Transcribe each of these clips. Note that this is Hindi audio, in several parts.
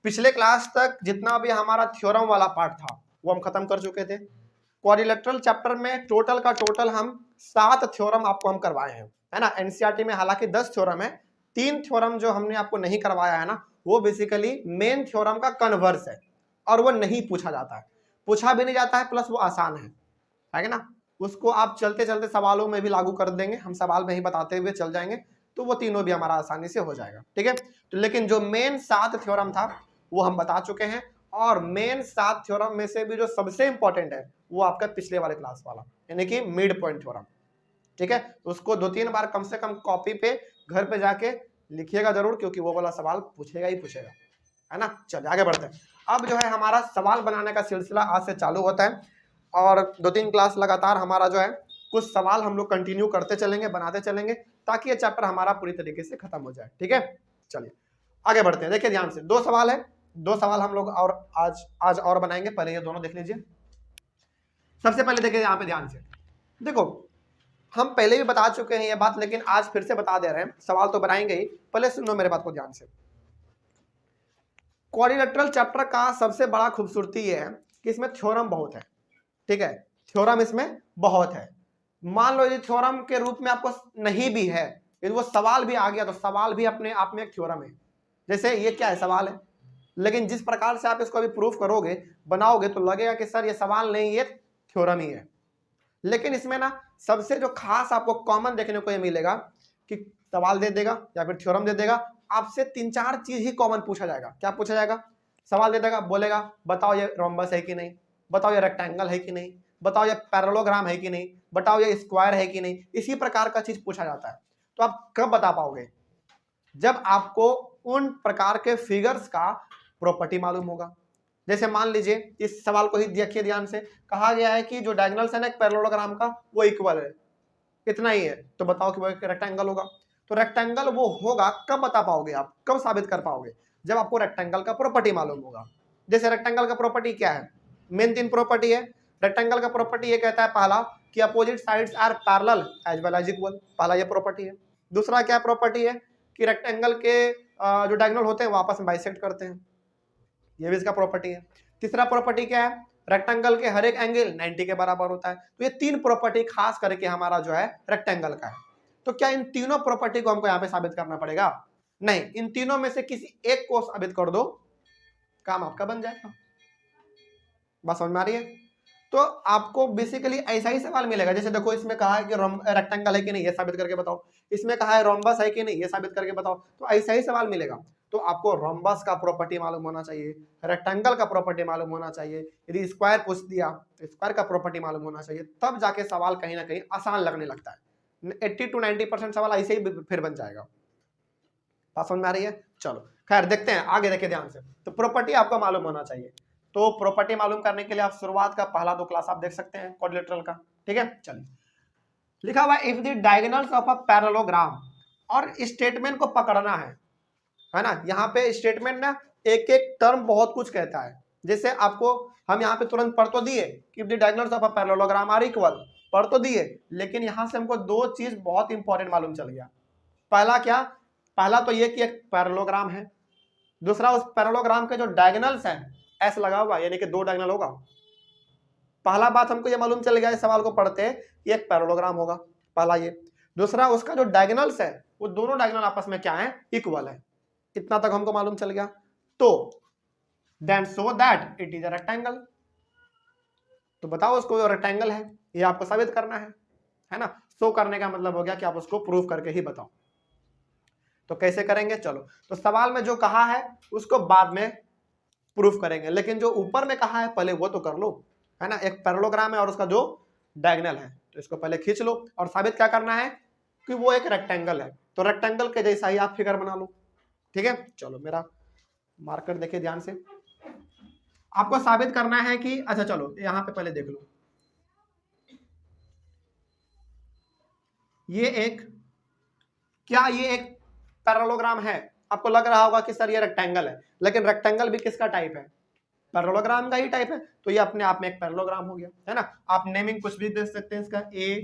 पिछले क्लास तक जितना भी हमारा थ्योरम वाला पार्ट था वो हम खत्म कर चुके थे। क्वाड्रिलेटरल चैप्टर में टोटल का टोटल हम 7 थ्योरम आपको हम करवाए हैं, है ना। एनसीईआरटी में हालांकि 10 थ्योरम है, 3 थ्योरम जो हमने आपको नहीं करवाया है ना, वो बेसिकली मेन थ्योरम का कन्वर्स है और वो नहीं पूछा जाता है, पूछा भी नहीं जाता है, प्लस वो आसान है ना। उसको आप चलते चलते सवालों में भी लागू कर देंगे, हम सवाल में ही बताते हुए चल जाएंगे, तो वो तीनों भी हमारा आसानी से हो जाएगा, ठीक है। तो लेकिन जो मेन 7 थ्योरम था वो हम बता चुके हैं, और मेन 7 थ्योरम में से भी जो सबसे इंपॉर्टेंट है वो आपका पिछले वाले क्लास वाला, यानी कि मिड पॉइंट थ्योरम, ठीक है। तो उसको 2-3 बार कम से कम कॉपी पे घर पे जाके लिखिएगा जरूर, क्योंकि वो वाला सवाल पूछेगा ही पूछेगा, है ना। चलिए आगे बढ़ते हैं। अब जो है हमारा सवाल बनाने का सिलसिला आज से चालू होता है, और 2-3 क्लास लगातार हमारा जो है कुछ सवाल हम लोग कंटिन्यू करते चलेंगे, बनाते चलेंगे, ताकि ये चैप्टर हमारा पूरी तरीके से खत्म हो जाए, ठीक है। चलिए आगे बढ़ते हैं। देखिए ध्यान से, 2 सवाल है, 2 सवाल हम लोग और आज और बनाएंगे। पहले ये दोनों देख लीजिए। सबसे पहले देखिए यहाँ पे ध्यान से, देखो हम पहले भी बता चुके हैं ये बात, लेकिन आज फिर से बता दे रहे हैं, सवाल तो बनाएंगे ही, पहले सुनो मेरे बात को ध्यान से। क्वाड्रिलेटरल चैप्टर का सबसे बड़ा खूबसूरती ये है कि इसमें थ्योरम बहुत है, ठीक है, थ्योरम इसमें बहुत है। मान लो यदि थ्योरम के रूप में आपको नहीं भी है, यदि वो सवाल भी आ गया तो सवाल भी अपने आप में एक थ्योरम है। जैसे ये क्या है, सवाल है, लेकिन जिस प्रकार से आप इसको अभी प्रूफ करोगे, बनाओगे, तो लगेगा कि सर ये सवाल नहीं, ये थ्योरम ही है। लेकिन इसमें ना सबसे जो खास आपको कॉमन देखने को ये मिलेगा कि सवाल दे देगा या फिर थ्योरम दे देगा, आपसे 3-4 चीज ही कॉमन पूछा जाएगा। क्या पूछा जाएगा? सवाल दे देगा, बोलेगा बताओ ये रोम्बस है कि नहीं, बताओ ये रेक्टेंगल है कि नहीं, बताओ ये पैरेललोग्राम है कि नहीं, बताओ ये स्क्वायर है कि नहीं। इसी प्रकार का चीज पूछा जाता है। तो आप कब बता पाओगे? जब आपको उन प्रकार के फिगर्स का प्रॉपर्टी मालूम होगा। जैसे मान लीजिए इस सवाल को ही देखिए ध्यान से, कहा गया है कि जो डायगोनल्स है ना एक पैरेललोग्राम का, वो इक्वल है, इतना ही है, तो बताओ कि वो एक रेक्टेंगल होगा। तो रेक्टेंगल वो होगा, कब बता पाओगे आप, कब साबित कर पाओगे? जब आपको रेक्टेंगल का प्रॉपर्टी मालूम होगा। जैसे रेक्टेंगल का प्रॉपर्टी क्या है? मेन 3 प्रॉपर्टी है रेक्टेंगल का। प्रॉपर्टी ये कहता है, पहला कि opposite sides are parallel as well as equal, पहला ये प्रॉपर्टी है। दूसरा क्या प्रॉपर्टी है? कि रेक्टेंगल के जो डायगोनल होते हैं वो आपस में बाइसेक्ट करते हैं, ये भी इसका प्रॉपर्टी है। तीसरा प्रॉपर्टी क्या है? रेक्टेंगल के हर एक एंगल 90 के बराबर होता है। तो ये 3 प्रॉपर्टी खास करके हमारा जो है रेक्टेंगल का है। तो क्या इन तीनों प्रॉपर्टी को हमको यहाँ पे साबित करना पड़ेगा? नहीं, इन तीनों में से किसी एक को साबित कर दो, काम आपका बन जाएगा। बात समझ में आ रही है? तो आपको बेसिकली ऐसा ही सवाल मिलेगा। जैसे देखो इसमें कहा है कि रेक्टेंगल है कि नहीं, ये साबित करके बताओ। इसमें कहा है रोम्बस है कि नहीं, ये साबित करके बताओ। तो ऐसा ही सवाल मिलेगा। तो आपको रोम्बस का प्रॉपर्टी मालूम होना चाहिए, रेक्टेंगल का प्रॉपर्टी मालूम होना चाहिए। यदि स्क्वायर पूछ दिया तो स्क्वायर का प्रॉपर्टी मालूम होना चाहिए, तब जाके सवाल कहीं ना कहीं आसान लगने लगता है। 80 to 90% सवाल ऐसे ही फिर बन जाएगा। बात समझ में आ रही है? चलो खैर देखते हैं आगे, देखिए ध्यान से। तो प्रॉपर्टी आपको मालूम होना चाहिए। तो प्रॉपर्टी मालूम करने के लिए आप शुरुआत का पहला 2 क्लास आप देख सकते हैं क्वाड्रिलेटरल का, ठीक है। चलिए, लिखा हुआ if the diagonals of a parallelogram, और स्टेटमेंट को पकड़ना है ना। यहाँ पे स्टेटमेंट ना एक एक टर्म बहुत कुछ कहता है। जैसे आपको हम यहाँ पे तुरंत पढ़ तो दिए कि if the diagonals of a parallelogram are equal, पढ़ तो दिए, लेकिन यहाँ से हमको 2 चीज बहुत इंपॉर्टेंट मालूम चल गया। पहला क्या? पहला तो ये कि एक पैरेललोग्राम है, दूसरा उस पैरेललोग्राम के जो डायगोनल्स हैं एस लगा हुआ, यानी कि 2 डायगोनल होगा। पहला बात हमको ये मालूम चल गया इस सवाल को पढ़ते कि एक पैरेललोग्राम होगा, पहला ये। दूसरा उसका जो डायगोनल्स है वो दोनों डायगोनल आपस में क्या है? इक्वल है। इतना तक हमको मालूम चल गया। तो then show that it is a rectangle, तो बताओ उसको रेक्टेंगल है, ये आपको साबित करना है ना। शो करने का मतलब हो गया कि आप उसको प्रूफ करके ही बताओ। तो कैसे करेंगे? चलो, तो सवाल में जो कहा है उसको बाद में प्रूफ करेंगे, लेकिन जो ऊपर में कहा है पहले वो तो कर लो, है ना। एक पैरेललोग्राम है और उसका जो डायगोनल है, तो इसको पहले खींच लो, और साबित क्या करना है कि वो एक रेक्टेंगल है। तो रेक्टेंगल के जैसा ही आप फिगर बना लो, ठीक है। चलो मेरा मार्कर देखिए ध्यान से, आपको साबित करना है कि, अच्छा चलो यहाँ पे पहले देख लो, ये एक, क्या ये एक पैरेललोग्राम है? आपको लग रहा होगा कि सर ये रेक्टेंगल है, लेकिन रेक्टेंगल भी किसका टाइप है? पैरेललोग्राम का ही टाइप है। तो ये अपने आप में एक पैरेललोग्राम हो गया, है ना। आप नेमिंग कुछ भी दे सकते हैं इसका, ए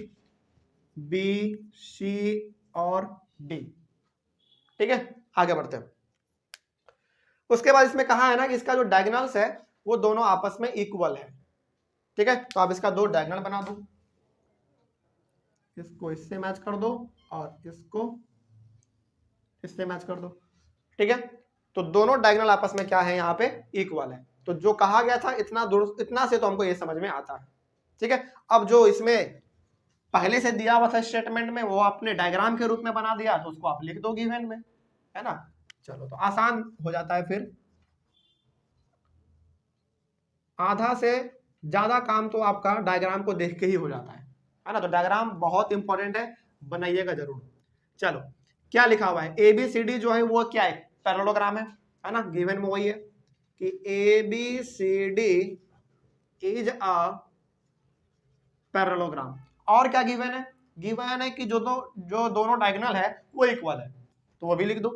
बी सी और डी, ठीक है। आगे बढ़ते हैं। उसके बाद इसमें कहा है ना कि इसका जो डायगोनल्स है वो दोनों आपस में इक्वल है, ठीक है। तो आप इसका दो डायगोनल बना दो, इसको इससे मैच कर दो और इसको इससे मैच कर दो, ठीक है। तो दोनों डायगोनल आपस में क्या है, यहाँ पे इक्वल है। तो जो कहा गया था इतना दूर, इतना से तो हमको ये समझ में आता है, ठीक है। अब जो इसमें पहले से दिया हुआ था स्टेटमेंट में, वो आपने डायग्राम के रूप में बना दिया, तो उसको आप लिख दो गिवन में, है ना। चलो तो आसान हो जाता है, फिर आधा से ज्यादा काम तो आपका डायग्राम को देख के ही हो जाता है ना। तो डायग्राम बहुत इंपॉर्टेंट है, बनाइएगा जरूर। चलो क्या लिखा हुआ है, ABCD जो है वो क्या है, पैरेललोग्राम है ना। गिवन में वही है कि ABCD इज अ पैरेललोग्राम। और क्या गिवन है, गिवन है कि जो दोनों डायगोनल है वो इक्वल है, तो वो भी लिख दो।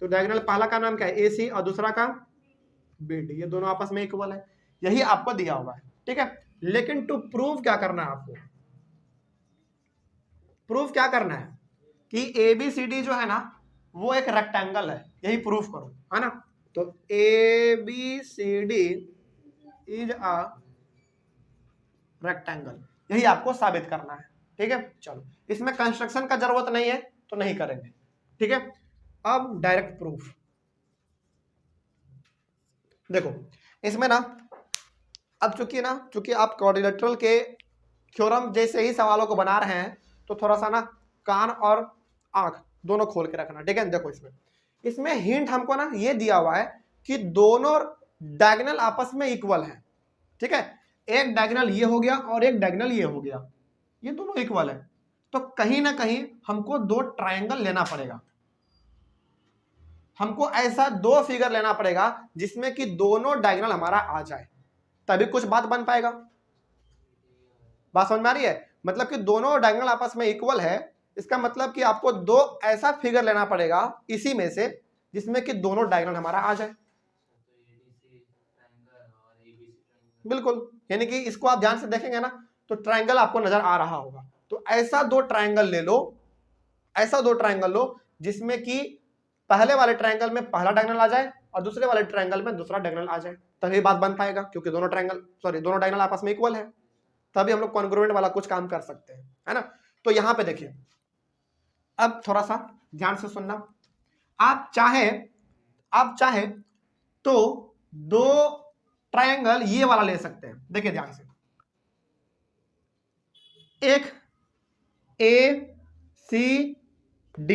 तो डायगोनल पहला का नाम क्या है, AC, और दूसरा का BD, ये दोनों आपस में इक्वल है, यही आपको दिया हुआ है, ठीक है। लेकिन टू प्रूव क्या करना है आपको, प्रूफ क्या करना है कि ABCD जो है ना वो एक रेक्टेंगल है, यही प्रूफ करो, है ना। तो ABCD इज अ रेक्टेंगल, यही आपको साबित करना है, ठीक है। चलो इसमें कंस्ट्रक्शन का जरूरत नहीं है तो नहीं करेंगे, ठीक है। अब डायरेक्ट प्रूफ देखो, इसमें ना अब चूंकि आप क्वाड्रिलेटरल के थ्योरम जैसे ही सवालों को बना रहे हैं, तो थोड़ा सा ना कान और आंख दोनों खोल के रखना, ठीक है। देखो इसमें हिंट हमको ना ये दिया हुआ है कि दोनों डायगोनल आपस में इक्वल है, ठीक है। एक डायगोनल ये हो गया और एक डायगोनल ये हो गया, ये दोनों इक्वल है। तो कहीं ना कहीं हमको दो ट्रायंगल लेना पड़ेगा, हमको ऐसा दो फिगर लेना पड़ेगा जिसमें कि दोनों डायगोनल हमारा आ जाए, तभी कुछ बात बन पाएगा। बात समझ में आ रही है, मतलब कि दोनों डायगोनल आपस में इक्वल है, इसका मतलब कि आपको दो ऐसा फिगर लेना पड़ेगा इसी में से जिसमें कि दोनों डायगोनल हमारा आ जाए। बिल्कुल, यानी कि इसको आप ध्यान से देखेंगे ना तो ट्रायंगल आपको नजर आ रहा होगा। तो ऐसा दो ट्रायंगल ले लो, ऐसा दो ट्रायंगल लो जिसमें कि पहले वाले ट्रायंगल में पहला डायगोनल आ जाए और दूसरे वाले ट्रायंगल में दूसरा डायगोनल आ जाए, तभी बात बन पाएगा, क्योंकि दोनों डायगोनल आपस में इक्वल है, तभी हम लोग कॉन्ग्रुएंट वाला कुछ काम कर सकते हैं, है ना। तो यहां पे देखिए, अब थोड़ा सा ध्यान से सुनना, आप चाहे तो दो ट्रायंगल ये वाला ले सकते हैं, देखिए ध्यान से, एक ACD,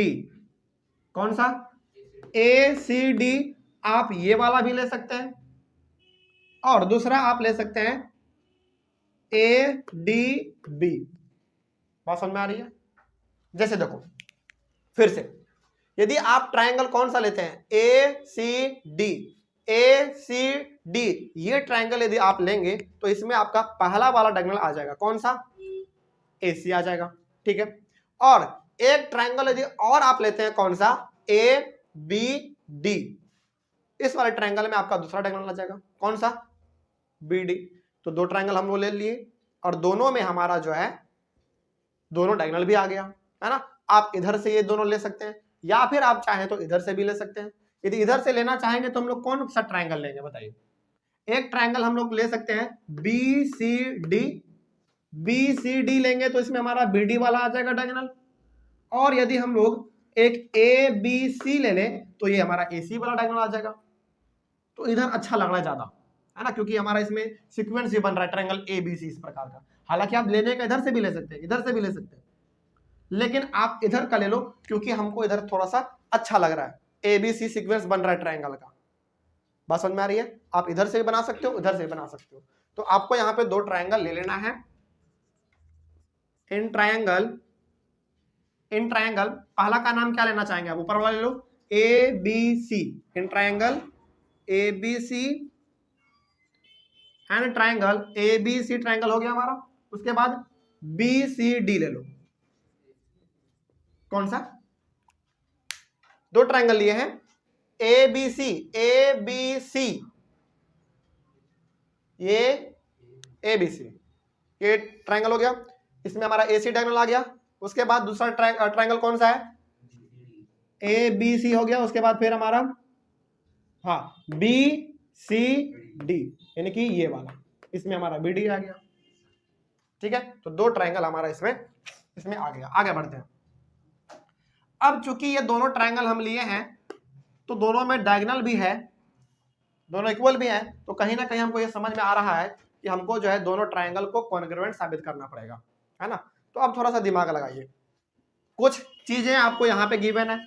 कौन सा ACD, आप ये वाला भी ले सकते हैं और दूसरा आप ले सकते हैं ADB। बात समझ में आ रही है। जैसे देखो फिर से, यदि आप ट्रायंगल कौन सा लेते हैं, ACD, ये ट्रायंगल यदि आप लेंगे तो इसमें आपका पहला वाला डायगोनल आ जाएगा, कौन सा, AC आ जाएगा, ठीक है। और एक ट्रायंगल यदि और आप लेते हैं, कौन सा, ABD, इस वाले ट्रायंगल में आपका दूसरा डायगोनल आ जाएगा, कौन सा, BD। तो दो ट्रायंगल हम लोग ले लिए और दोनों में हमारा जो है दोनों डायगोनल भी आ गया, है ना। आप इधर से ये दोनों ले सकते हैं या फिर आप चाहें तो इधर से भी ले सकते हैं। यदि इधर से लेना चाहेंगे तो हम लोग कौन सा ट्रायंगल लेंगे बताइए। एक ट्रायंगल हम लोग ले सकते हैं BCD लेंगे तो इसमें हमारा BD वाला आ जाएगा डायगोनल, और यदि हम लोग एक ABC ले लें तो ये हमारा AC वाला डायगोनल आ जाएगा। तो इधर अच्छा लग रहा है ज्यादा, है ना, क्योंकि हमारा इसमें सीक्वेंस भी बन रहा है ट्रायंगल ABC इस प्रकार का। हालांकि आप लेने का इधर से भी ले सकते हैं, इधर से भी ले सकते हैं, लेकिन आप इधर का ले लो क्योंकि हमको इधर थोड़ा सा अच्छा लग रहा है, ABC सीक्वेंस बन रहा है ट्रायंगल का। बात समझ में आ रही है। आप इधर से भी बना सकते हो, इधर से भी बना सकते हो। तो आपको यहाँ पे दो ट्रायंगल ले लेना है। इन ट्रायंगल पहला का नाम क्या लेना चाहेंगे आप, ऊपर वाला ले लो ABC, in triangle ABC and triangle ABC, triangle हो गया हमारा। उसके बाद BCD ले लो, कौन सा, दो ट्रायंगल लिए हैं ABC, ये ABC, ये ट्रायंगल हो गया, इसमें हमारा AC डायगोनल आ गया। उसके बाद दूसरा ट्रायंगल कौन सा है, ABC हो गया। उसके बाद फिर हमारा हाँ बी सी डी, यानी कि ये वाला, इसमें हमारा बी डी आ गया। ठीक है, तो दो ट्रायंगल हमारा इसमें आ गया। आगे बढ़ते हैं। अब चूंकि ये दोनों ट्रायंगल हम लिए हैं तो दोनों में डायगोनल भी है, दोनों इक्वल भी है, तो कहीं ना कहीं हमको ये समझ में आ रहा है कि हमको जो है दोनों ट्रायंगल को कॉन्ग्रुएंट साबित करना पड़ेगा, है ना। तो अब थोड़ा सा दिमाग लगाइए, कुछ चीजें आपको यहाँ पे गिवन है,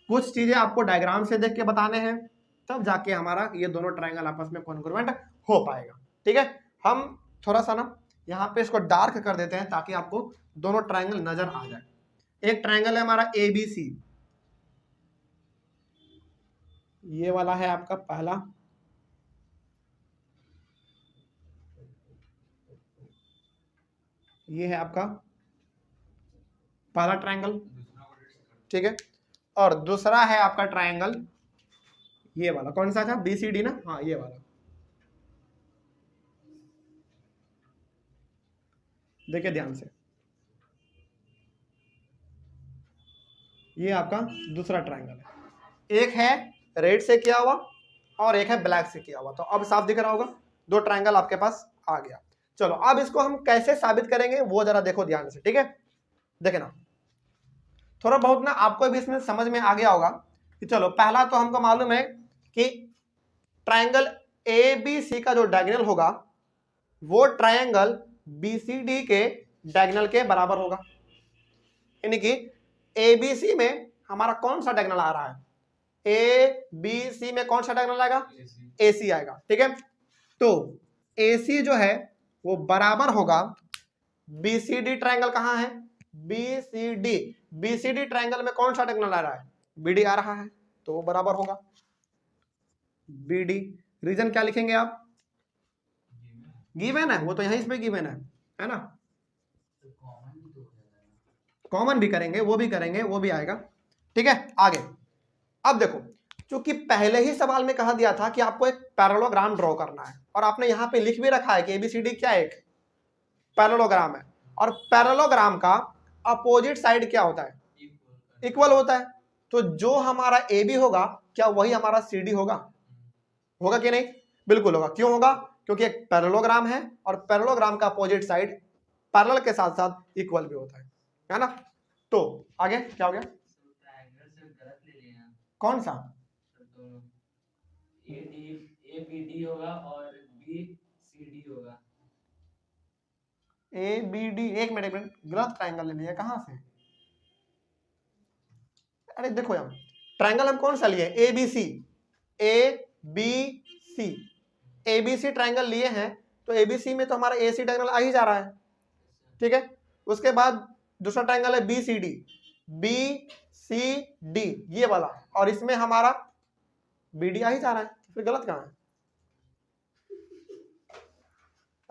कुछ चीजें आपको डायग्राम से देख के बताने हैं, तब जाके हमारा ये दोनों ट्रायंगल आपस में कॉन्ग्रुएंट हो पाएगा। ठीक है, हम थोड़ा सा ना यहाँ पे इसको डार्क कर देते हैं ताकि आपको दोनों ट्रायंगल नजर आ जाए। एक ट्रायंगल है हमारा ABC, ये वाला है आपका पहला, ये है आपका पहला ट्रायंगल। ठीक है, और दूसरा है आपका ट्रायंगल ये वाला, कौन सा था, BCD ना, हाँ ये वाला। देखिए ध्यान से, ये आपका दूसरा ट्रायंगल है, एक है रेड से किया हुआ और एक है ब्लैक से किया हुआ। तो अब साफ दिख रहा होगा, दो ट्रायंगल आपके पास आ गया। चलो अब इसको हम कैसे साबित करेंगे वो जरा देखो ध्यान से। ठीक है, देखे ना, थोड़ा बहुत ना आपको भी इसमें समझ में आ गया होगा कि चलो पहला तो हमको मालूम है कि ट्रायंगल ABC का जो डायगोनल होगा वो ट्रायंगल BCD के डायगोनल के बराबर होगा, यानी कि ABC में हमारा कौन सा डायगोनल आ रहा है, ABC में कौन सा डायगोनल आएगा, AC आएगा। ठीक है, तो AC जो है वो बराबर होगा BCD ट्रायंगल, कहां है BCD ट्रायंगल में कौन सा डायगोनल आ रहा है, BD आ रहा है, तो वो बराबर होगा BD। रीजन क्या लिखेंगे आप, गिवन है, वो तो यहीं इसमें गिवन है ना, कॉमन भी करेंगे, वो भी करेंगे, वो भी आएगा। ठीक है, आगे अब देखो, क्योंकि पहले ही सवाल में कहा दिया था कि आपको एक पैरेललोग्राम ड्रॉ करना है, और आपने यहां पे लिख भी रखा है कि ABCD क्या है, एक पैरेललोग्राम है, और पैरेललोग्राम का अपोजिट साइड क्या होता है, इक्वल होता है। तो जो हमारा AB होगा क्या वही हमारा CD होगा, होगा कि नहीं, बिल्कुल होगा। क्यों होगा, क्योंकि एक पैरेललोग्राम है और पैरेललोग्राम का अपोजिट साइड पैरेलल के साथ साथ इक्वल भी होता है ना। तो आगे क्या हो गया, कौन सा, ABD होगा और BCD होगा, ABD, एक मिनट गलत ट्रायंगल ले लिया, कहां से, अरे देखो यार, ट्रायंगल हम कौन सा लिए, ABC ट्रायंगल लिए हैं, तो ABC में तो हमारा AC डायगोनल आ ही जा रहा है। ठीक है, उसके बाद दूसरा ट्रायंगल है BCD ये वाला, और इसमें हमारा BD आ ही जा रहा है, फिर गलत कहां है,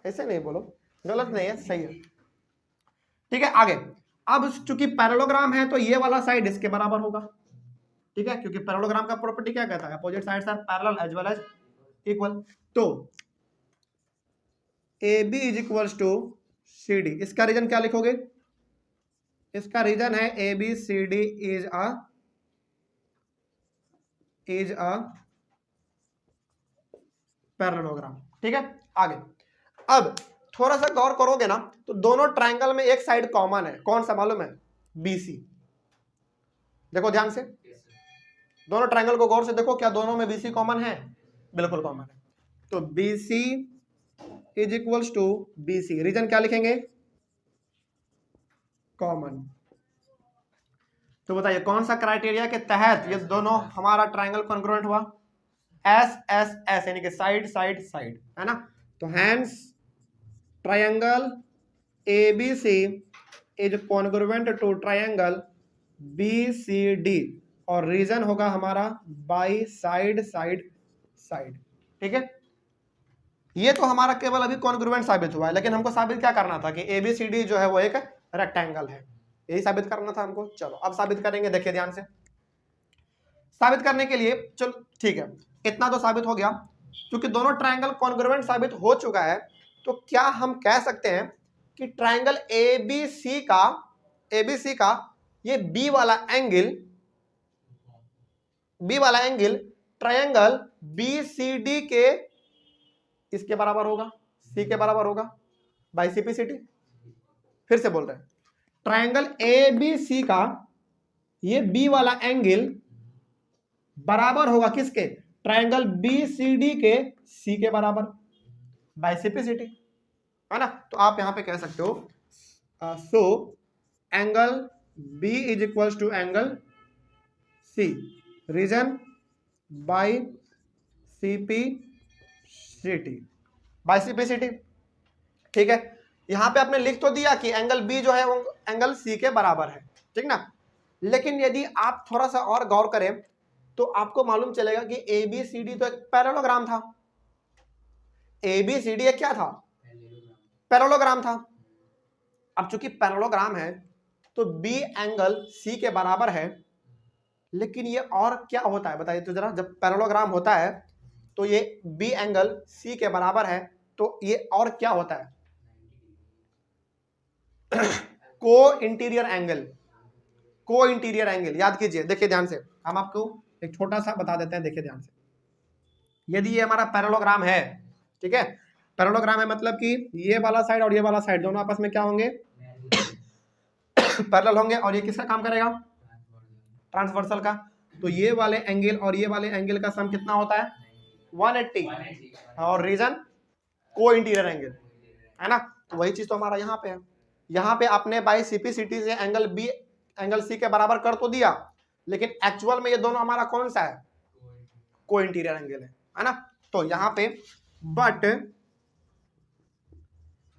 ऐसे नहीं बोलो, गलत नहीं है, सही है। ठीक है, आगे अब चूंकि पैरेललोग्राम है तो ये वाला साइड इसके बराबर होगा। ठीक है, क्योंकि पैरेललोग्राम का प्रॉपर्टी क्या कहता है, opposite sides are parallel as well as equal. तो AB is equals to CD, इसका रीजन क्या लिखोगे, इसका रीजन है ABCD इज अ पैरेललोग्राम। ठीक है, आगे अब थोड़ा सा गौर करोगे ना तो दोनों ट्रायंगल में एक साइड कॉमन है, कौन सा मालूम है, BC। देखो ध्यान से, दोनों ट्रायंगल को गौर से देखो, क्या दोनों में BC कॉमन है, बिल्कुल कॉमन है। तो BC is equals to BC, reason क्या लिखेंगे, कॉमन। तो बताइए कौन सा क्राइटेरिया के तहत ये दोनों हमारा ट्रायंगल कॉन्ग्रुएंट हुआ, SSS, यानी कि साइड साइड साइड, है ना। तो hence triangle ABC is congruent to triangle BCD, और रीजन होगा हमारा बाई साइड साइड साइड। ठीक है, ये तो हमारा केवल अभी कॉन्ग्रुएंट साबित हुआ है, लेकिन हमको साबित क्या करना था कि ABCD जो है वो एक रेक्टेंगल है, यही साबित करना था हमको। चलो अब साबित करेंगे, देखिए ध्यान से, साबित करने के लिए चलो ठीक है, इतना तो साबित हो गया। क्योंकि दोनों ट्रायंगल कॉन्ग्रुएंट साबित हो चुका है, तो क्या हम कह सकते हैं कि ट्रायंगल ABC का ये B वाला एंगल ट्रायंगल BCD के इसके बराबर होगा, सी के बराबर होगा बाई CPCT। फिर से बोल रहे हैं, ट्रायंगल ABC का ये बी वाला एंगल बराबर होगा किसके, ट्रायंगल BCD के सी के बराबर बाई CPCT, है ना। तो आप यहां पे कह सकते हो so angle B is equal to angle C reason by CPCT by CPCT। ठीक है, यहां पे आपने लिख तो दिया कि एंगल B जो है वो एंगल C के बराबर है, ठीक ना। लेकिन यदि आप थोड़ा सा और गौर करें तो आपको मालूम चलेगा कि ABCD तो एक पैरेललोग्राम था। ABCD एक क्या था, पैरेललोग्राम था। अब चूंकि पैरेललोग्राम है तो B एंगल C के बराबर है, लेकिन ये और क्या होता है बताइए तो जरा। जब पैरेललोग्राम होता है तो ये B एंगल C के बराबर है, तो ये और क्या होता है, को इंटीरियर एंगल। को इंटीरियर एंगल याद कीजिए, देखिए ध्यान से, हम आपको एक छोटा सा बता देते हैं, देखिए ध्यान से। यदि ये हमारा पैरेललोग्राम है, ठीक है, पैरेललोग्राम है मतलब कि ये वाला साइड और ये वाला साइड दोनों आपस में क्या होंगे, पैरेलल होंगे, और ये किसका काम करेगा, ट्रांसवर्सल का। तो ये वाले एंगल और ये वाले एंगल का सम कितना होता है, 180, और रीजन को इंटीरियर एंगल, है ना। तो वही चीज तो हमारा यहाँ पे है। यहाँ पे आपने बाई CPCT से एंगल B एंगल C के बराबर कर तो दिया, लेकिन एक्चुअल में ये दोनों हमारा कौन सा है, को इंटीरियर एंगल है ना। तो यहाँ पे but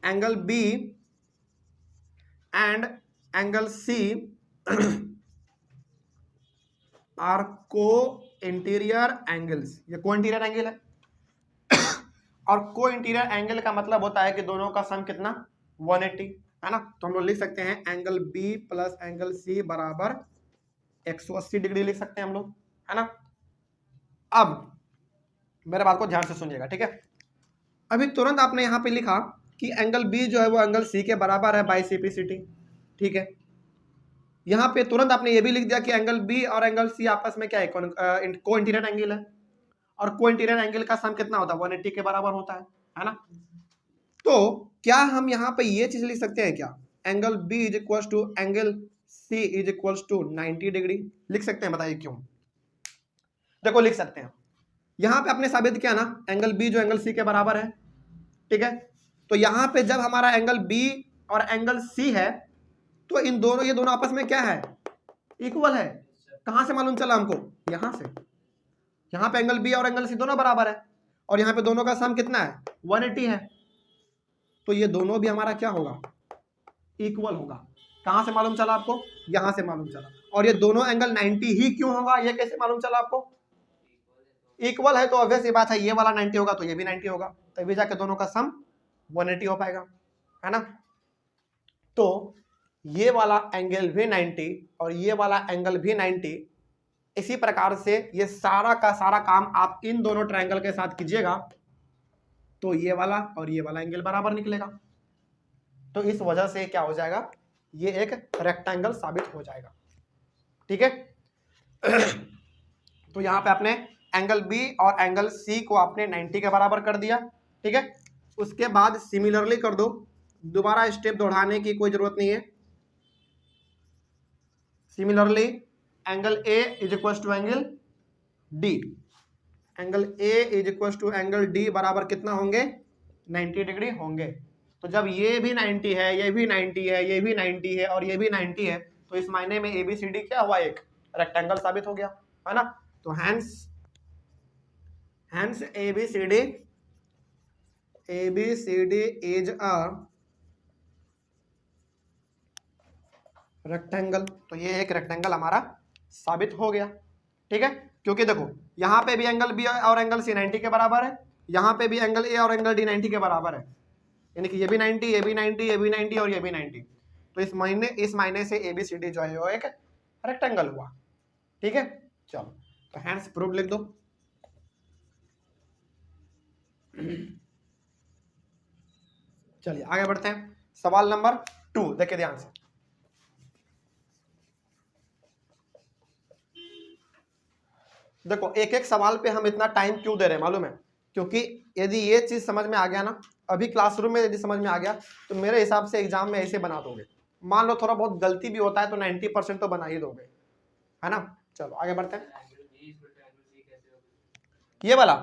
angle B and angle C are co interior angles, ये को इंटीरियर एंगल है। और को इंटीरियर एंगल का मतलब होता है कि दोनों का सम कितना, 180, है ना। तो हम लोग लिख सकते हैं angle B plus angle C बराबर 180 डिग्री लिख सकते हैं हम लोग, है ना। अब मेरे बात को ध्यान से सुनिएगा, ठीक है। अभी तुरंत आपने यहाँ पे लिखा कि एंगल B जो है वो एंगल C के बराबर है बाई CPCT, ठीक है। यहाँ पे तुरंत आपने ये भी लिख दिया कि एंगल B और एंगल C आपस में क्या है, को इंटीरियर एंगल है, और को इंटीरियर एंगल का सम कितना होता है, 180 के बराबर होता है ना। तो क्या हम यहाँ पे ये चीज लिख सकते हैं क्या, angle B is equal to angle C is equal to 90 degree, लिख सकते हैं, बताइए क्यों। देखो लिख सकते हैं, यहाँ पे आपने साबित किया ना एंगल B जो एंगल C के बराबर है, ठीक है। तो यहाँ पे जब हमारा एंगल B और एंगल C है तो इन दोनों, ये दोनों आपस में क्या है, इक्वल है। कहां से मालूम चला हमको, यहां से। यहाँ पे एंगल B और एंगल C दोनों बराबर है, और यहाँ पे दोनों का सम कितना है, 180 है। तो ये दोनों भी हमारा क्या होगा, इक्वल होगा। कहां से मालूम चला आपको, यहां से मालूम चला। और ये दोनों एंगल 90 ही क्यों होगा, ये कैसे मालूम चला आपको, इक्वल है तो ऑब्वियस ये बात है, ये वाला 90 होगा तो ये भी 90 होगा, तभी जाके दोनों का सम 180 हो पाएगा, है ना। तो ये वाला एंगल भी 90 और ये वाला एंगल भी 90। इसी प्रकार से ये सारा का सारा काम आप इन दोनों ट्रायंगल के साथ कीजिएगा तो ये वाला और ये वाला एंगल बराबर निकलेगा। तो इस वजह से क्या हो जाएगा, ये एक रेक्टेंगल साबित हो जाएगा, ठीक है। तो यहां पे आपने एंगल B और एंगल C को आपने 90 के बराबर कर दिया, ठीक है। उसके बाद सिमिलरली कर दो, दोबारा स्टेप दोहराने की कोई जरूरत नहीं है। Similarly angle A is equal to angle D, angle A is equal to angle D बराबर कितना होंगे, 90 डिग्री होंगे। तो जब ये भी 90 है, ये भी 90 है, ये भी 90 है और ये भी 90 है, तो इस मायने में ABCD क्या हुआ, एक रेक्टेंगल साबित हो गया, है ना। तो hence ABCD is a rectangle. तो ये एक रेक्टेंगल हमारा साबित हो गया, ठीक है। क्योंकि देखो यहाँ पे भी एंगल B और एंगल C 90 के बराबर है, यहाँ पे भी एंगल A और एंगल D 90 के बराबर है, यानी कि ये भी 90, ये भी 90, ये भी 90 और ये भी 90। तो इस मायने से ABCD जो है वो एक रेक्टेंगल हुआ, ठीक है। चलो तो हैंस प्रूव लिख दो। चलिए आगे बढ़ते हैं, सवाल नंबर 2 देखिए ध्यान से। देखो एक एक सवाल पे हम इतना टाइम क्यों दे रहे हैं मालूम है? क्योंकि यदि ये चीज समझ में आ गया ना, अभी क्लासरूम में यदि समझ में आ गया तो मेरे हिसाब से एग्जाम में ऐसे बना दोगे। मान लो थोड़ा बहुत गलती भी होता है तो 90% तो बना ही दोगे, है ना। चलो आगे बढ़ते हैं। Angle B equal to angle C कैसे होगा? ये वाला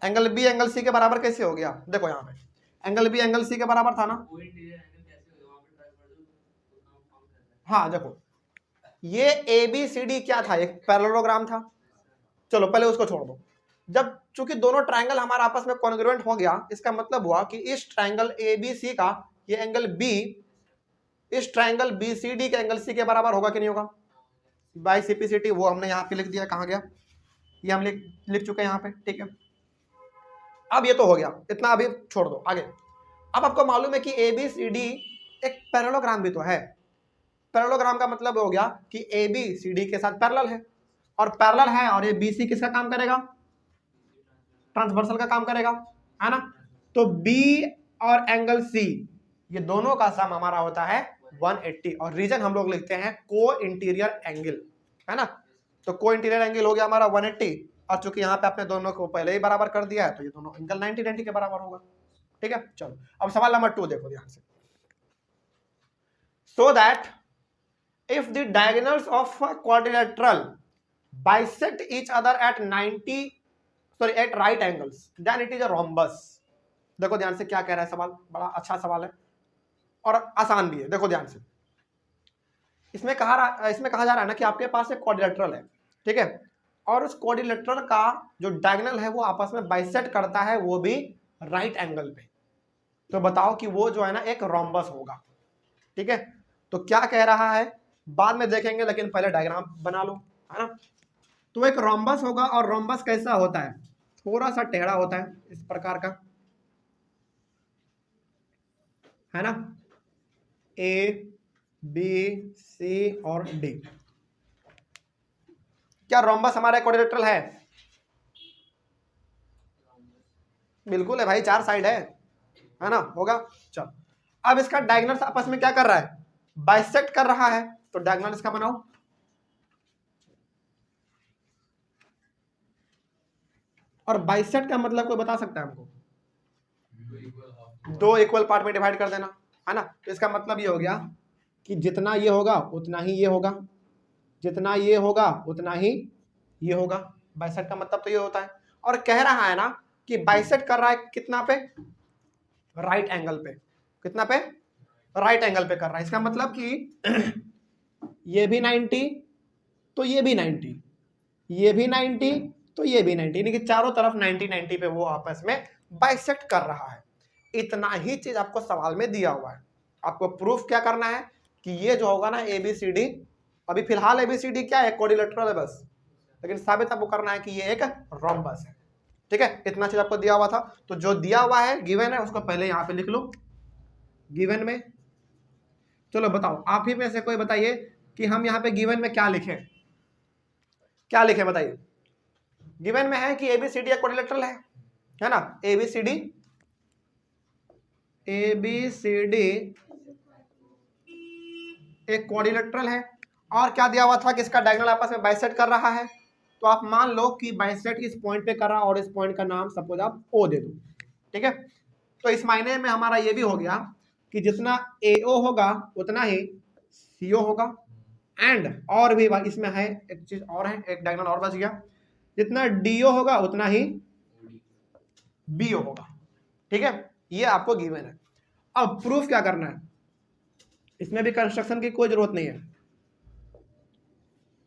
एंगल बी एंगल सी के बराबर कैसे हो गया? देखो यहाँ पे एंगल बी एंगल सी के बराबर था ना। वो इंटीरियर एंगल कैसे होगा? वहां पे ट्राई कर दो उतना हम फाउंड कर रहे हैं। हाँ देखो ये ए बी सी डी क्या था? एक पैरेललोग्राम था। चलो पहले उसको छोड़ दो। जब चूंकि दोनों ट्रायंगल हमारे आपस में कॉन्ग्रुएंट हो गया, इसका मतलब हुआ कि इस ट्रायंगल ए बी सी का ये एंगल बी इस ट्रायंगल बी सी डी के एंगल सी के बराबर होगा कि नहीं होगा? बाई सीपीसीटी वो हमने यहाँ पे लिख दिया, कहाँ गया? ये हम लिख चुके हैं यहाँ पे, ठीक है। अब ये तो हो गया, इतना अभी छोड़ दो आगे। अब आपको मालूम है कि ए बी सी डी एक पैरेललोग्राम भी तो है। पैरेललोग्राम का मतलब हो गया कि ए बी सी डी के साथ पैरेलल है, और पैरेलल है, और ये बी सी किसका काम करेगा? ट्रांसवर्सल का काम करेगा, है ना। तो बी और एंगल सी ये दोनों का सम हमारा होता है 180, और रीजन हम लोग लिखते हैं को इंटीरियर एंगल, है ना। तो को इंटीरियर एंगल हो गया हमारा 180, और चूंकि यहाँ पे आपने दोनों को पहले ही बराबर कर दिया है तो ये दोनों एंगल 90 के बराबर होगा, ठीक है। चलो अब सवाल नंबर 2 देखो ध्यान से। So that if the diagonals of a quadrilateral bisect each other at right angles then it is a rhombus। देखो ध्यान से क्या कह रहा है सवाल, बड़ा अच्छा सवाल है और आसान भी है। देखो ध्यान से, इसमें कहा जा रहा है ना कि आपके पास एक क्वाड्रिलेटरल है, ठीक है, और उस क्वाड्रिलेटरल का जो डायगोनल है वो आपस में बाइसेक्ट करता है, वो भी राइट एंगल पे। तो बताओ कि वो जो है ना एक रोम्बस होगा, ठीक है। तो क्या कह रहा है बाद में देखेंगे, लेकिन पहले डायग्राम बना लो, है ना। तो एक रोम्बस होगा, और रोम्बस कैसा होता है? थोड़ा सा टेढ़ा होता है, इस प्रकार का, है ना। ए बी सी और डी। क्या रोम्बस हमारा क्वाड्रिलेटरल है? बिल्कुल है भाई, 4 साइड है ना, होगा। चलो अब इसका डायगोनल आपस में क्या कर रहा है? बाइसेक्ट कर रहा है। तो डायगोनल इसका बनाओ, और बाइसेक्ट का मतलब कोई बता सकता है हमको? 2 इक्वल पार्ट में डिवाइड कर देना, है ना। तो इसका मतलब ये हो गया कि जितना ये होगा उतना ही ये होगा, जितना ये होगा उतना ही ये होगा। बाइसेक्ट का मतलब तो ये होता है, और कह रहा है ना कि बाइसेक्ट कर रहा है कितना पे? राइट एंगल पे। कितना पे? राइट एंगल पे कर रहा है। इसका मतलब कि ये भी 90 तो ये भी 90, ये भी 90 तो ये भी 90, यानी कि चारों तरफ 90 पे वो आपस में बाइसेक्ट कर रहा है। इतना ही चीज आपको सवाल में दिया हुआ है। आपको प्रूफ क्या करना है कि ये जो होगा ना ABCD, अभी फिलहाल ABCD क्या है? क्वाड्रिलेटरल है बस, लेकिन साबित आपको करना है कि ये एक रोम्बस है, ठीक है। इतना चीज आपको दिया हुआ था, तो जो दिया हुआ है गिवन है उसको पहले यहाँ पे लिख लो गिवन में। चलो बताओ आप ही में से कोई बताइए कि हम यहाँ पे गिवन में क्या लिखें? क्या लिखें बताइए? गिवन में है कि ABCD एक क्वाड्रिलेटरल है ना। ABCD एक क्वाड्रिलेटरल है, और क्या दिया हुआ था कि इसका डायगोनल आपस में बाइसेक्ट कर रहा है। तो आप मान लो कि बाइसेक्ट इस पॉइंट पे कर रहा है, और इस पॉइंट का नाम सपोज आप O दे दो, ठीक है। तो इस मायने में हमारा ये भी हो गया कि जितना AO होगा उतना ही CO होगा, एंड और भी इसमें है एक चीज और है, एक डायगोनल और बच गया, जितना DO होगा उतना ही BO होगा, ठीक है। ये आपको गिवन है। अब प्रूफ क्या करना है? इसमें भी कंस्ट्रक्शन की कोई जरूरत नहीं है।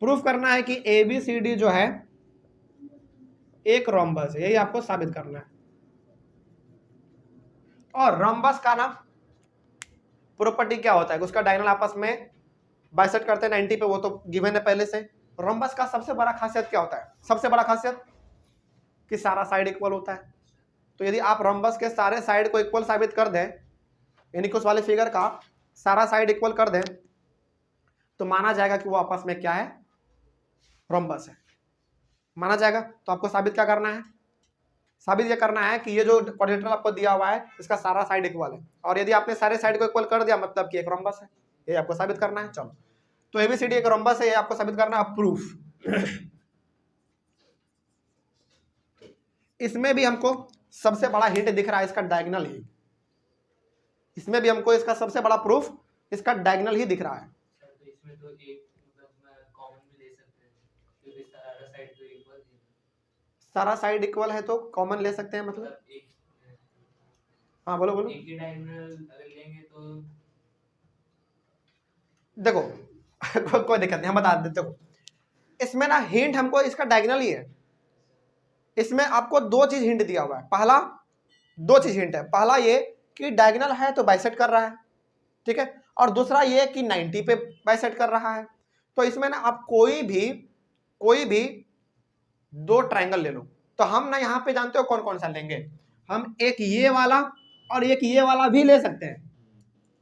प्रूफ करना है कि ABCD जो है एक रोम्बस है, यही आपको साबित करना है। और रोम्बस का ना प्रॉपर्टी क्या होता है? उसका डायगोनल आपस में बाइसेक्ट करते हैं 90 पे, वो तो गिवन है पहले से। रोम्बस का सबसे बड़ा खासियत क्या होता है? सबसे बड़ा खासियत कि सारा साइड इक्वल होता है। तो यदि आप रोम्बस के सारे साइड को इक्वल साबित कर दें, यानी कि उस वाले फिगर का सारा साइड इक्वल कर दें, तो माना जाएगा कि वो आपस में क्या है? रोम्बस है, माना जाएगा। तो आपको साबित क्या करना है? साबित ये करना है कि ये जो क्वाड्रिलेटरल आपको दिया हुआ है इसका सारा साइड इक्वल है, और यदि आपने सारे साइड को इक्वल कर दिया मतलब कि एक रोम्बस है, ये आपको साबित करना है। चलो तो ABCD एक रोम्बस है, ये आपको साबित करना है। प्रूफ इसमें भी हमको सबसे बड़ा हिंट दिख रहा है इसका डायगोनल ही। इसमें भी हमको इसका सबसे बड़ा प्रूफ इसका डायगोनल ही दिख रहा है। सर तो इसमें तो एक मतलब कॉमन भी ले सकते हैं क्योंकि सारा साइड तो इक्वल है। सारा साइड इक्वल है तो कॉमन ले सकते हैं मतलब? मतलब एक हाँ बोलो बोलो। एक ही डायगोनल अगर लेंगे तो देखो कोई दिक्कत नहीं, हम बता देते। देखो इसमें ना हिंट हमको इसका डायगोनल ही है। इसमें आपको दो चीज हिंट दिया हुआ है। पहला, दो चीज हिंट है। पहला ये कि डायगोनल है तो बाइसेक्ट कर रहा है, ठीक है। और दूसरा ये कि 90 पे बाइसेक्ट कर रहा है। तो इसमें ना आप कोई भी दो ट्रायंगल ले लो। तो हम ना यहाँ पे जानते हो कौन कौन सा लेंगे। हम एक ये वाला और एक ये वाला भी ले सकते हैं।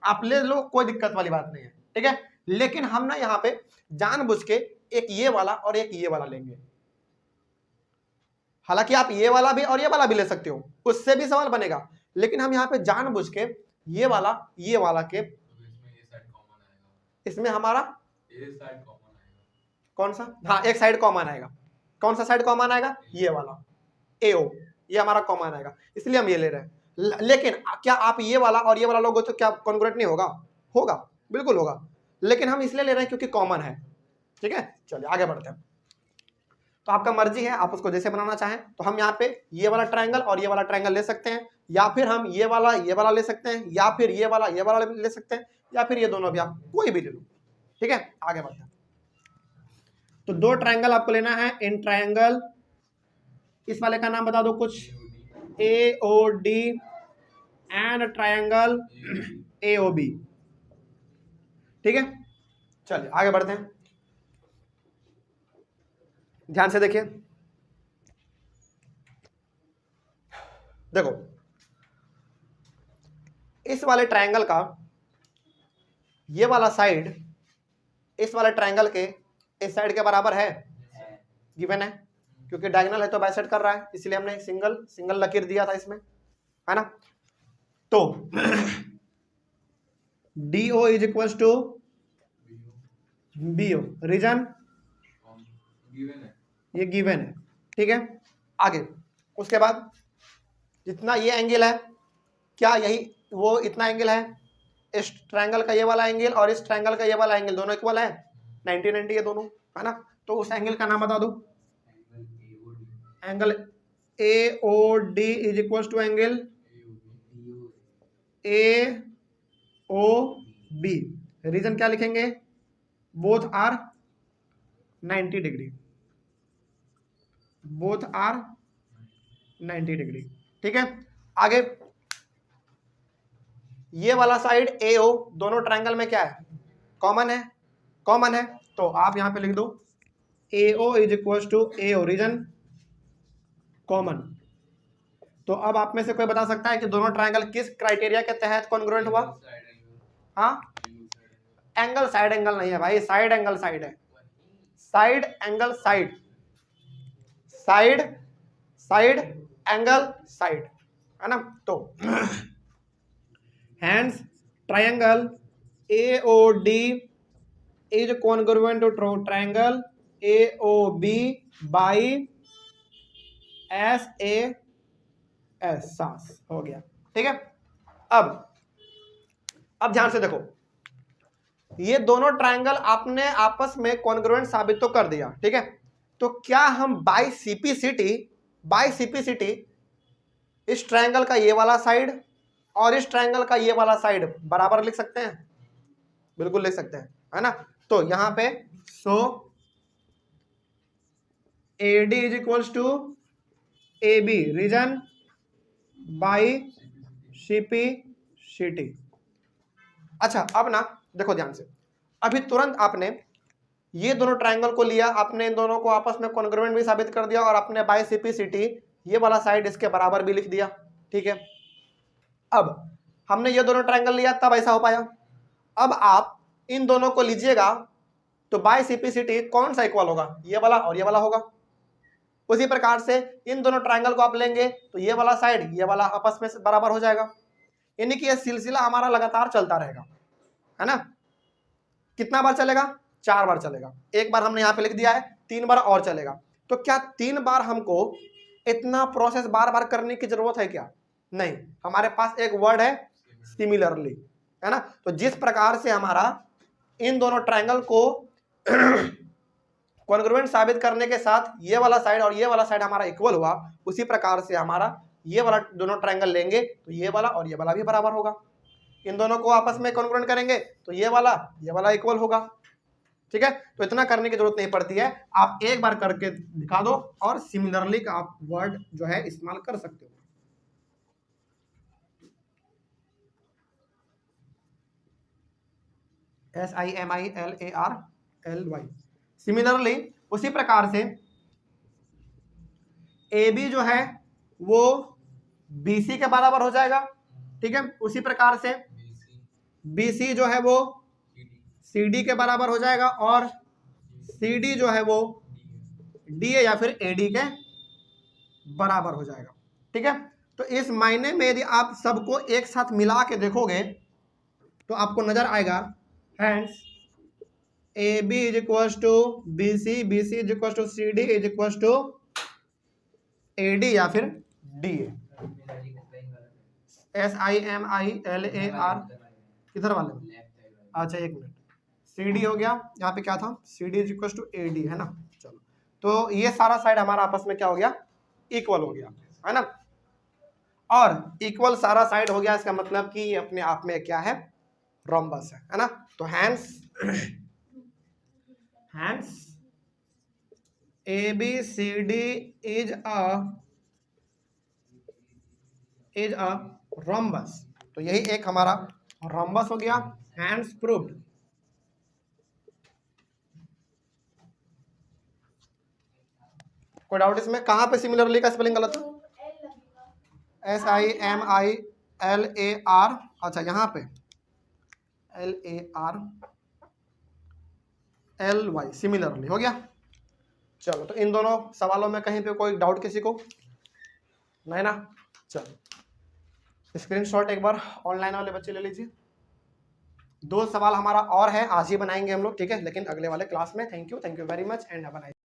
आप ले लो, कोई दिक्कत वाली बात नहीं है, ठीक है। लेकिन हम ना यहाँ पे जानबूझ के एक ये वाला और एक ये वाला लेंगे। हालांकि आप ये वाला भी और ये वाला भी ले सकते हो, उससे भी सवाल बनेगा। लेकिन हम यहाँ पे जानबूझ के ये वाला के इसमें हमारा कौन सा, हाँ एक साइड कॉमन आएगा। कौन सा साइड कॉमन आएगा? ये वाला AO, ये हमारा कॉमन आएगा, इसलिए हम ये ले रहे हैं। लेकिन क्या आप ये वाला और ये वाला लोगे तो क्या कॉन्ग्रुएंट नहीं होगा? होगा, बिल्कुल होगा। लेकिन हम इसलिए ले रहे हैं क्योंकि कॉमन है, ठीक है। चलिए आगे बढ़ते हैं। तो आपका मर्जी है, आप उसको जैसे बनाना चाहें। तो हम यहाँ पे ये वाला ट्रायंगल और ये वाला ट्रायंगल ले सकते हैं, या फिर हम ये वाला ले सकते हैं, या फिर ये वाला ले सकते हैं, या फिर ये दोनों भी, आप कोई भी ले लो, ठीक है। आगे बढ़ते हैं। तो दो ट्रायंगल आपको लेना है इन ट्रायंगल। इस वाले का नाम बता दो कुछ। AOD एंड ट्रायंगल AOB, ठीक है। चलिए आगे बढ़ते हैं, ध्यान से देखिए। देखो इस वाले ट्रायंगल का ये वाला साइड इस वाले ट्रायंगल के इस साइड के बराबर है, गिवन है, क्योंकि डायगोनल है तो बाइसेक्ट कर रहा है, इसलिए हमने सिंगल लकीर दिया था इसमें, है ना। तो DO is equal to BO, reason ये गिवन है, ठीक है। आगे उसके बाद जितना ये एंगल है, क्या यही वो इतना एंगल है? इस ट्रायंगल का ये वाला एंगल और इस ट्रायंगल का ये वाला एंगल दोनों इक्वल है, 90 ये दोनों, है ना। तो उस एंगल का नाम बता दो। Angle AOD is equal to angle AOB। Reason क्या लिखेंगे? Both are 90 degree, both are 90 degree, ठीक है। आगे ये वाला साइड AO दोनों ट्रायंगल में क्या है? कॉमन है, कॉमन है। तो आप यहां पे लिख दो AO is equal to AO, reason common. तो अब आप में से कोई बता सकता है कि दोनों ट्रायंगल किस क्राइटेरिया के तहत कॉन्ग्रुएंट हुआ? हाँ, एंगल साइड एंगल नहीं है भाई, साइड एंगल साइड है, side angle side, side side angle side, है ना। तो hence triangle AOD is congruent to triangle AOB by SAS हो गया, ठीक है। अब ध्यान से देखो, ये दोनों ट्रायंगल आपने आपस में कॉन्ग्रुएंट साबित तो कर दिया, ठीक है। तो क्या हम बाय सीपीसिटी इस ट्रायंगल का ये वाला साइड और इस ट्रायंगल का ये वाला साइड बराबर लिख सकते हैं? बिल्कुल लिख सकते हैं, है ना। तो यहां पे AD is equal to AB, reason by CPCT। अच्छा अब ना देखो ध्यान से, अभी तुरंत आपने ये दोनों ट्रायंगल को लिया, आपने इन दोनों को आपस में कॉन्ग्रुएंट भी साबित कर दिया और आपने बाय CPCT ये वाला साइड इसके बराबर भी लिख दिया, ठीक है। अब हमने ये दोनों ट्रायंगल लिया तब ऐसा हो पाया। अब आप इन दोनों को लीजिएगा तो बाय CPCT कौन सा इक्वल होगा? ये वाला और ये वाला होगा। उसी प्रकार से इन दोनों ट्रायंगल को आप लेंगे तो ये वाला साइड ये वाला आपस में बराबर हो जाएगा। यानी कि यह सिलसिला हमारा लगातार चलता रहेगा, है ना। कितना बार चलेगा? 4 बार चलेगा। एक बार हमने यहाँ पे लिख दिया है, 3 बार और चलेगा। तो क्या 3 बार हमको इतना प्रोसेस बार बार करने की जरूरत है क्या? नहीं, हमारे पास एक वर्ड है सिमिलरली, है ना। तो जिस प्रकार से हमारा इन दोनों ट्रायंगल को कॉन्ग्रुएंट साबित करने के साथ ये वाला साइड और ये वाला साइड हमारा इक्वल हुआ, उसी प्रकार से हमारा ये वाला दोनों ट्रायंगल लेंगे तो ये वाला और ये वाला भी बराबर होगा। इन दोनों को आपस में कॉन्ग्रुएंट करेंगे तो ये वाला इक्वल होगा। ठीक है, तो इतना करने की जरूरत नहीं पड़ती है, आप एक बार करके दिखा दो और सिमिलरली का आप वर्ड जो है इस्तेमाल कर सकते हो। SIMILARLY, सिमिलरली उसी प्रकार से AB जो है वो BC के बराबर हो जाएगा। ठीक है, उसी प्रकार से BC जो है वो CD के बराबर हो जाएगा और CD जो है वो DA या फिर AD के बराबर हो जाएगा। ठीक है, तो इस मायने में यदि आप सबको एक साथ मिला के देखोगे तो आपको नजर आएगा hence AB is equal to BC, BC is equal to CD is equal to AD या फिर DA। SIMILAR किधर वाले? अच्छा एक मिनट, CD हो गया, यहाँ पे क्या था, CD is equal to AD, है ना। चलो, तो ये सारा साइड हमारा आपस में क्या हो गया, इक्वल हो गया, है ना। और इक्वल सारा साइड हो गया, इसका मतलब कि अपने आप में क्या है, रोम्बस है ना। तो hence ABCD is a rhombus. तो यही एक हमारा रोम्बस हो गया, हैंस प्रूव्ड। कोई डाउट इसमें? कहां पे सिमिलरली का स्पेलिंग गलत है? SIMILAR, अच्छा यहाँ पे LARLY, सिमिलरली हो गया। चलो, तो इन दोनों सवालों में कहीं पे कोई डाउट किसी को नहीं ना? चलो, स्क्रीनशॉट एक बार ऑनलाइन वाले बच्चे ले लीजिए। 2 सवाल हमारा और है, आज ही बनाएंगे हम लोग, ठीक है, लेकिन अगले वाले क्लास में। Thank you very much and have a nice